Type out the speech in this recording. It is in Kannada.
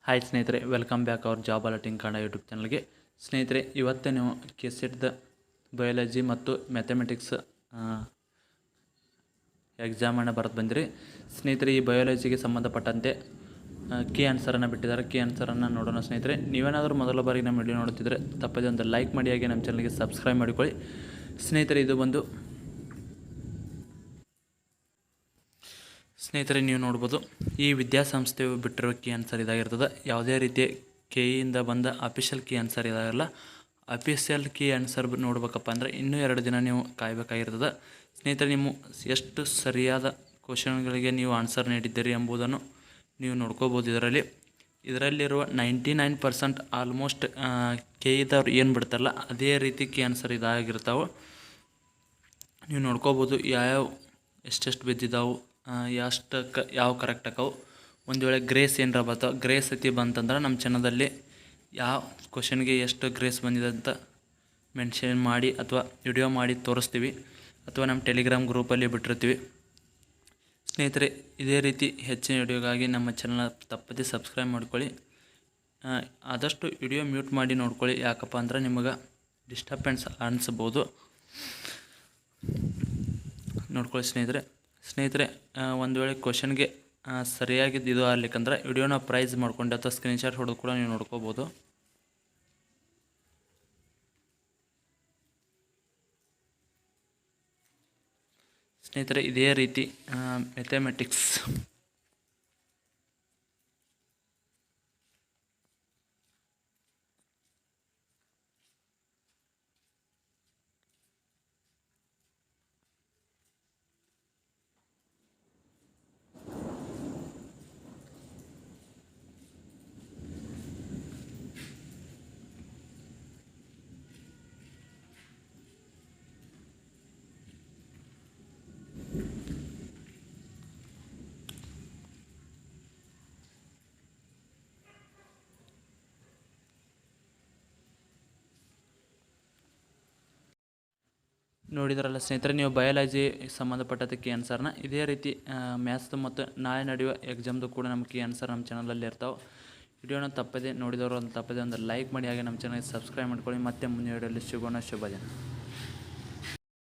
ಹಾಯ್ ಸ್ನೇಹಿತರೆ, welcome back our job alerting Kannada YouTube ಚಾನಲ್ಗೆ. ಸ್ನೇಹಿತರೆ, ಇವತ್ತೇ ನೀವು ಕೆಸೆಟ್ದ ಬಯಾಲಜಿ ಮತ್ತು ಮ್ಯಾಥಮೆಟಿಕ್ಸ್ ಎಕ್ಸಾಮನ್ನು ಬರೆದು ಬಂದಿರಿ. ಸ್ನೇಹಿತರೆ, ಈ ಬಯಾಲಜಿಗೆ ಸಂಬಂಧಪಟ್ಟಂತೆ ಕೀ ಆನ್ಸರನ್ನು ಬಿಟ್ಟಿದ್ದಾರೆ. ಕೀ ಆನ್ಸರನ್ನು ನೋಡೋಣ. ಸ್ನೇಹಿತರೆ, ನೀವೇನಾದರೂ ಮೊದಲ ಬಾರಿಗೆ ನಮ್ಮ ವಿಡಿಯೋ ನೋಡುತ್ತಿದ್ದರೆ ತಪ್ಪದೆ ಒಂದು ಲೈಕ್ ಮಾಡಿ, ಹಾಗೆ ನಮ್ಮ ಚಾನಲ್ಗೆ ಸಬ್ಸ್ಕ್ರೈಬ್ ಮಾಡಿಕೊಳ್ಳಿ. ಸ್ನೇಹಿತರೆ, ಸ್ನೇಹಿತರೆ ನೀವು ನೋಡ್ಬೋದು, ಈ ವಿದ್ಯಾಸಂಸ್ಥೆಯು ಬಿಟ್ಟಿರೋ ಕೀ ಆನ್ಸರ್ ಇದಾಗಿರ್ತದೆ. ಯಾವುದೇ ರೀತಿಯ ಕೆಇಯಿಂದ ಬಂದ ಅಫಿಷಿಯಲ್ ಕೀ ಆನ್ಸರ್ ಇದಾಗಿರಲ್ಲ. ಅಫಿಷಿಯಲ್ ಕೀ ಆನ್ಸರ್ ನೋಡ್ಬೇಕಪ್ಪ ಅಂದರೆ ಇನ್ನೂ 2 ದಿನ ನೀವು ಕಾಯಬೇಕಾಗಿರ್ತದೆ. ಸ್ನೇಹಿತರೆ, ನೀವು ಎಷ್ಟು ಸರಿಯಾದ ಕ್ವಶನ್ಗಳಿಗೆ ನೀವು ಆನ್ಸರ್ ನೀಡಿದ್ದೀರಿ ಎಂಬುದನ್ನು ನೀವು ನೋಡ್ಕೋಬೋದು. ಇದರಲ್ಲಿರುವ 99% ಆಲ್ಮೋಸ್ಟ್ ಕೆಇದವ್ರು ಏನು ಬಿಡ್ತಾರಲ್ಲ ಅದೇ ರೀತಿ ಕೀ ಆನ್ಸರ್ ಇದಾಗಿರ್ತಾವೆ. ನೀವು ನೋಡ್ಕೋಬೋದು ಯಾವ್ಯಾವ ಎಷ್ಟೆಷ್ಟು ಬಿದ್ದಿದ್ದಾವೆ, ಎಷ್ಟಕ್ಕೆ ಯಾವ ಕರೆಕ್ಟ್ ಆಕಾವು. ಒಂದು ವೇಳೆ ಗ್ರೇಸ್ ಏನಾರ ಬರ್ತಾವೆ, ಗ್ರೇಸ್ ಐತಿ ಬಂತಂದ್ರೆ ನಮ್ಮ ಚಾನಲಲ್ಲಿ ಯಾವ ಕ್ವಶನ್ಗೆ ಎಷ್ಟು ಗ್ರೇಸ್ ಬಂದಿದೆ ಅಂತ ಮೆನ್ಷನ್ ಮಾಡಿ ಅಥವಾ ವಿಡಿಯೋ ಮಾಡಿ ತೋರಿಸ್ತೀವಿ, ಅಥವಾ ನಮ್ಮ ಟೆಲಿಗ್ರಾಮ್ ಗ್ರೂಪಲ್ಲಿ ಬಿಟ್ಟಿರ್ತೀವಿ. ಸ್ನೇಹಿತರೆ, ಇದೇ ರೀತಿ ಹೆಚ್ಚಿನ ವಿಡಿಯೋಗಾಗಿ ನಮ್ಮ ಚಾನಲ್ ತಪ್ಪದೆ ಸಬ್ಸ್ಕ್ರೈಬ್ ಮಾಡ್ಕೊಳ್ಳಿ. ಆದಷ್ಟು ವಿಡಿಯೋ ಮ್ಯೂಟ್ ಮಾಡಿ ನೋಡ್ಕೊಳ್ಳಿ, ಯಾಕಪ್ಪ ಅಂದ್ರೆ ನಿಮಗೆ ಡಿಸ್ಟರ್ಬೆನ್ಸ್ ಅನಿಸ್ಬೋದು. ನೋಡ್ಕೊಳ್ಳಿ ಸ್ನೇಹಿತರೆ, ಒಂದು ವೇಳೆ ಕ್ವಶನ್ಗೆ ಸರಿಯಾಗಿದ್ದು ಇದು ಆಗ್ಲಿಕ್ಕಂದ್ರೆ ವಿಡಿಯೋನ ಪ್ರೈಸ್ ಮಾಡ್ಕೊಂಡು ಅಥವಾ ಸ್ಕ್ರೀನ್ಶಾಟ್ ಹೊಡೆದು ಕೂಡ ನೀವು ನೋಡ್ಕೋಬೋದು. ಸ್ನೇಹಿತರೆ, ಇದೇ ರೀತಿ ಮ್ಯಾಥಮೆಟಿಕ್ಸ್ ನೋಡಿದ್ರಲ್ಲ ಸ್ನೇಹಿತರೆ, ನೀವು ಬಯಾಲಜಿ ಸಂಬಂಧಪಟ್ಟದಕ್ಕೆ ಆನ್ಸರ್ನ ಇದೇ ರೀತಿ ಮ್ಯಾಥ್ಸ್ ಮತ್ತು ನಾಳೆ ನಡೆಯುವ ಎಕ್ಸಾಮ್ದು ಕೂಡ ನಮಗೆ ಆನ್ಸರ್ ನಮ್ಮ ಚಾನಲಲ್ಲಿ ಇರ್ತಾವೆ. ವಿಡಿಯೋನ ತಪ್ಪದೆ ನೋಡಿದವರು ತಪ್ಪದೆ ಒಂದು ಲೈಕ್ ಮಾಡಿ, ಹಾಗೆ ನಮ್ಮ ಚಾನಲ್ಗೆ ಸಬ್ಸ್ಕ್ರೈಬ್ ಮಾಡ್ಕೊಳ್ಳಿ. ಮತ್ತೆ ಮುಂದಿನ ವಿಡಿಯೋದಲ್ಲಿ ಸಿಗೋಣ. ಶುಭ ದಿನ.